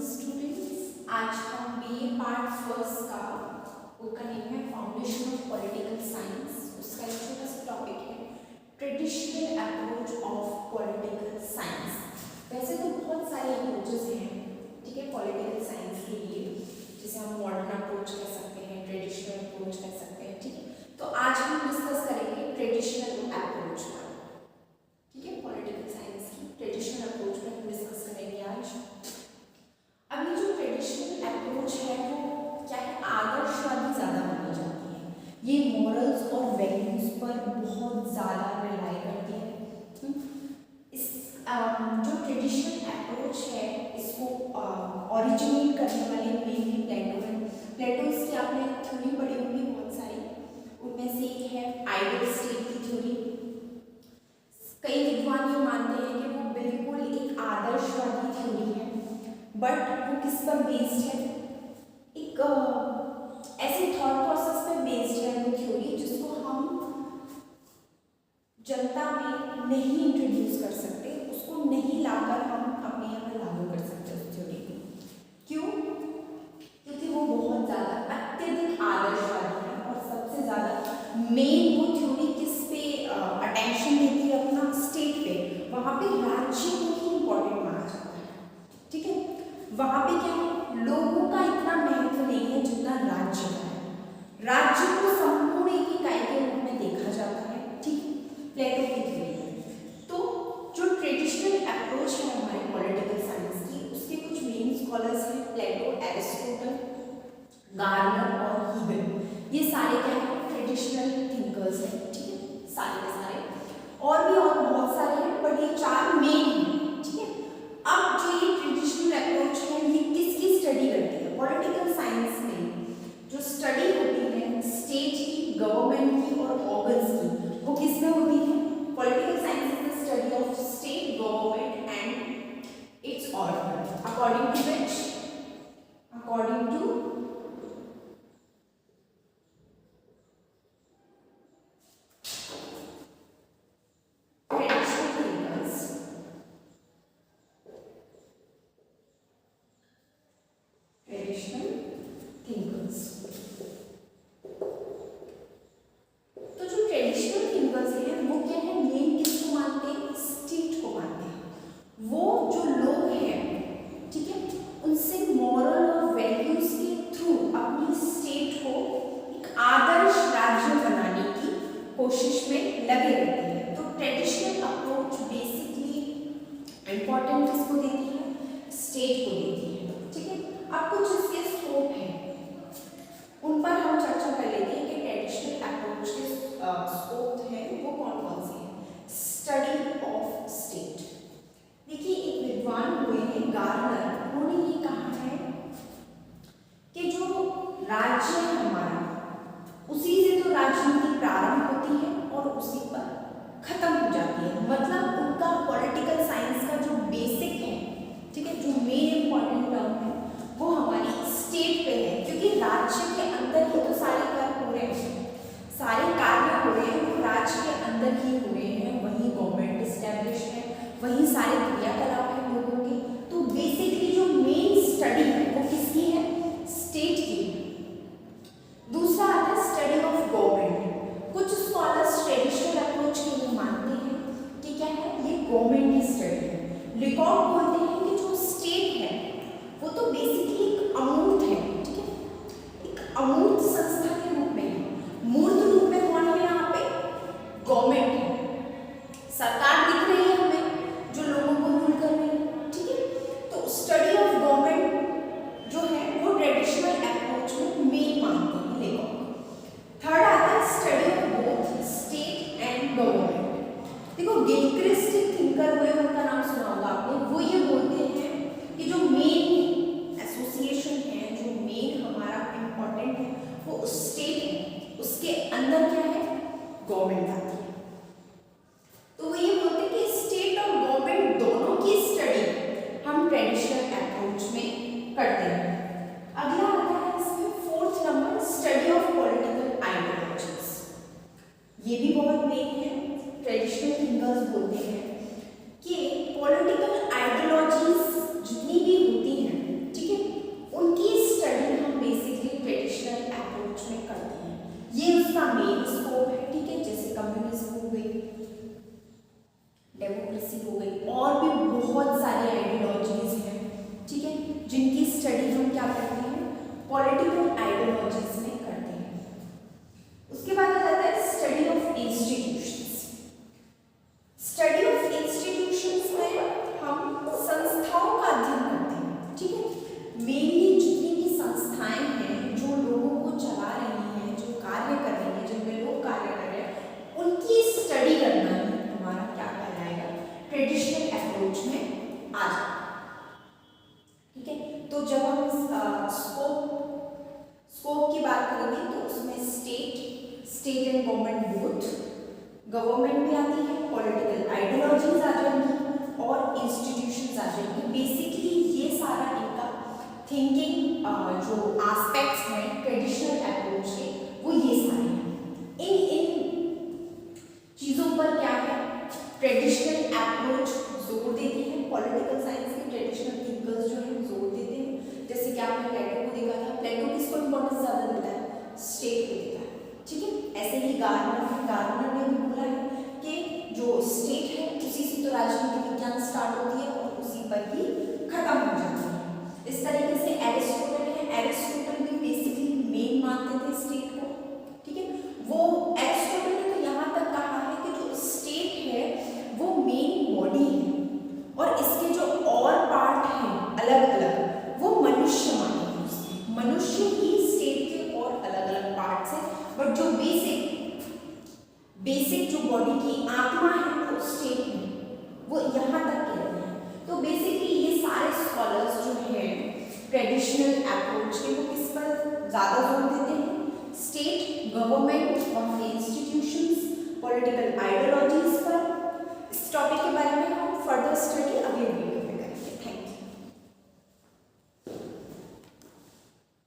Students, आज हम BA part first का बुक का नेम है फाउंडेशन ऑफ पॉलिटिकल साइंस। उसका एक छोटा सा टॉपिक है traditional approach of political science. वैसे तो बहुत सारे अप्रोचेस हैं, ठीक है, पॉलिटिकल साइंस के लिए, जिसे हम मॉडर्न अप्रोच कह सकते हैं, ट्रेडिशनल अप्रोच कह सकते हैं, ठीक है। तो आज हम डिस्कस करेंगे ट्रेडिशनल अप्रोच पर, ठीक है, पॉलिटिकल साइंस की ट्रेडिशनल अप्रोच पर हम डिस्कस करेंगे आज। अब ये जो ट्रेडिशनल अप्रोच है वो क्या है, आदर्शवादी ज़्यादा मानी जाती है। ये मॉरल्स और वैल्यूज पर बहुत ज़्यादा रिलाई करती है। इस जो ट्रेडिशनल अप्रोच है इसको ओरिजिनेट करने वाले मेनली प्लेटो है। प्लेटोस की आपने थ्योरी पढ़ी होगी बहुत सारी, उनमें से एक है आइडियल स्टेट की थ्योरी। कई विद्वान ये मानते हैं कि वो बिल्कुल एक आदर्शवादी थ्योरी है, बट वो किस पर बेस्ड है, एक ऐसे थॉट प्रोसेस पर बेस्ड है वो थ्योरी जिसको हम जनता में नहीं इंट्रोड्यूस कर सकते, उसको नहीं लाकर हम अपने यहाँ पर लागू कर सकते उस थ्योरी को। क्यों? क्योंकि वो बहुत ज़्यादा अत्यधिक आदर्शवादी है और सबसे ज़्यादा मेन वो थ्योरी किस पे अटेंशन देती है, अपना स्टेट पे। वहाँ पे राज्य को ही इम्पोर्टेंट माना जाता है, ठीक है। वहाँ पे क्या है, लोगों का इतना महत्व नहीं है जितना राज्य का है। राज्य को संपूर्ण एक इकाई के रूप में देखा जाता है, ठीक है, प्लेटो की थ्योरी। तो जो ट्रेडिशनल अप्रोच है हमारे पॉलिटिकल साइंस की, उसके कुछ मेन स्कॉलर्स हैं प्लेटो, एरिस्टोटल, गार्नर और हीगन। ये सारे क्या है, ट्रेडिशनल थिंकर्स हैं, ठीक है, सारे के सारे। और भी और बहुत सारे हैं, बट ये चार मेन हैं, ठीक है। अब जो ये ट्रेडिशनल अप्रोच है ये किसकी स्टडी करती है? पॉलिटिकल साइंस में जो स्टडी होती है स्टेट की, गवर्नमेंट की और ऑर्गन्स की, वो किस में होती है? Political science is the study of state, government and its organ. According to which, according to कोशिश में लगे रहते हैं। तो ट्रेडिशनल अप्रोच बेसिकली इंपॉर्टेंट किसको देती है? स्टेट को देती है, ठीक है। अब कुछ इसके स्कोप हैं, उन पर हम चर्चा कर लेते हैं कि ट्रेडिशनल अप्रोच के स्कोप हैं वो कौन कौन से हैं। Study of state. देखिए, एक विद्वान हुए हैं गार्नर, उन्होंने ये कहा है कि जो राज्य है हमारा, उसी से तो राजनीति प्रारंभ होती है और उसी पर खत्म हो जाती है। मतलब उनका पॉलिटिकल साइंस का जो बेसिक है, ठीक है, जो मेन इंपॉर्टेंट टर्म है वो हमारी स्टेट पे है, क्योंकि राज्य के अंदर ही तो सारे कार्य हो रहे हैं, सारे कार्य हो रहे हैं वो राज्य के अंदर ही हो रहे हैं, वही गवर्नमेंट इस्टेब्लिश है, वही सारे क्रियाकलाप है लोगों के। तो बेसिकली जो मेन स्टडी है वो किसकी है? स्टेट की। दूसरा आता है स्टडी ऑफ गवर्नमेंट। कुछ स्कॉलर्स ट्रेडिशनल अप्रोच के लिए मानते हैं कि क्या है, ये गवर्नमेंट की स्टडी है। लिकॉक बोलते हैं कि जो स्टेट है वो तो बेसिकली एक अमूर्त है, ठीक है, एक अमूर्त संस्था के रूप में है। मूर्त रूप में कौन है यहाँ पे? गवर्नमेंट है, सरकार दिख रही है हमें जो लोगों को रूल कर रही है, ठीक है। तो स्टडी ऑफ गवर्नमेंट जो है वो ट्रेडिशनल अप्रोच में मेन मानते हैं लेखक। थर्ड आता है study of both state and government. देखो, गिलक्रिस्ट थिंकर हुए, उनका नाम सुना होगा आपने। वो ये बोलते हैं कि जो मेन एसोसिएशन है, जो मेन हमारा इंपॉर्टेंट है वो स्टेट है, उसके अंदर क्या है? गवर्नमेंट आती है। तो वो ये बोलते हैं कि स्टेट और गवर्नमेंट दोनों की स्टडी हम ट्रेडिशनल अप्रोच में करते हैं। अगला आता है इसमें fourth number, study of political ideologies. ये भी बहुत मेन है। ट्रेडिशनल थिंकर्स बोलते हैं कि पॉलिटिकल आइडियोलॉजीज जितनी भी होती हैं, पॉलिटिकल आइडियोलॉजीज में करते हैं। उसके बाद आ जाता है study of institutions. Study of institutions में हम संस्थाओं का अध्ययन करते हैं, ठीक है। मेनली जितनी भी संस्थाएं हैं जो लोगों को चला रही हैं, जो कार्य कर रही हैं, जिनमें लोग कार्य कर रहे हैं, उनकी स्टडी करना ही हमारा क्या कहलाएगा, ट्रेडिशनल अप्रोच में आ जाता है, ठीक है। तो जब हम स्कोप की बात करेंगे तो उसमें state and government both, government भी आती है, पॉलिटिकल आइडियोलॉजीज आ जाएंगी और इंस्टीट्यूशंस आ जाएंगी। बेसिकली ये सारा इनका थिंकिंग जो एस्पेक्ट्स हैं ट्रेडिशनल अप्रोच के, वो ये सारे हैं। इन चीज़ों पर क्या है, ट्रेडिशनल अप्रोच जोर देती है। पॉलिटिकल साइंस के ट्रेडिशनल थिंकर्स जो हैं जोर देते हैं। जैसे कि आपने प्लेटो को देखा था, प्लेटो किसको इंपॉर्टेंस ज़्यादा देता है, स्टेट को देता है, ठीक है। ऐसे ही गार्डनर ने भी बोला है कि जो स्टेट है उसी से तो राजनीति विज्ञान स्टार्ट होती है और उसी पर ही खत्म हो जाती है। इस तरीके से एरिस्टोटल है, एरिस्टोटल भी बेसिकली मेन मानते थे स्टेट को, ठीक है। वो एरिस्टोटल ने तो यहाँ तक कहा है कि जो स्टेट है वो मेन बॉडी है और इसके जो और पार्ट हैं अलग अलग वो मनुष्य माने हैं उसमें। मनुष्य ही स्टेट के और अलग अलग पार्ट्स हैं, बट जो बेसिक जो बॉडी की आत्मा है वो स्टेट में, वो यहाँ तक कहते हैं। तो बेसिकली ये सारे स्कॉलर्स जो हैं ट्रेडिशनल अप्रोच के, वो किस पर ज़्यादा जोर देते हैं, स्टेट, गवर्नमेंट और इंस्टीट्यूशंस, पॉलिटिकल आइडियोलॉजीज पर। इस टॉपिक के बारे में हम फर्दर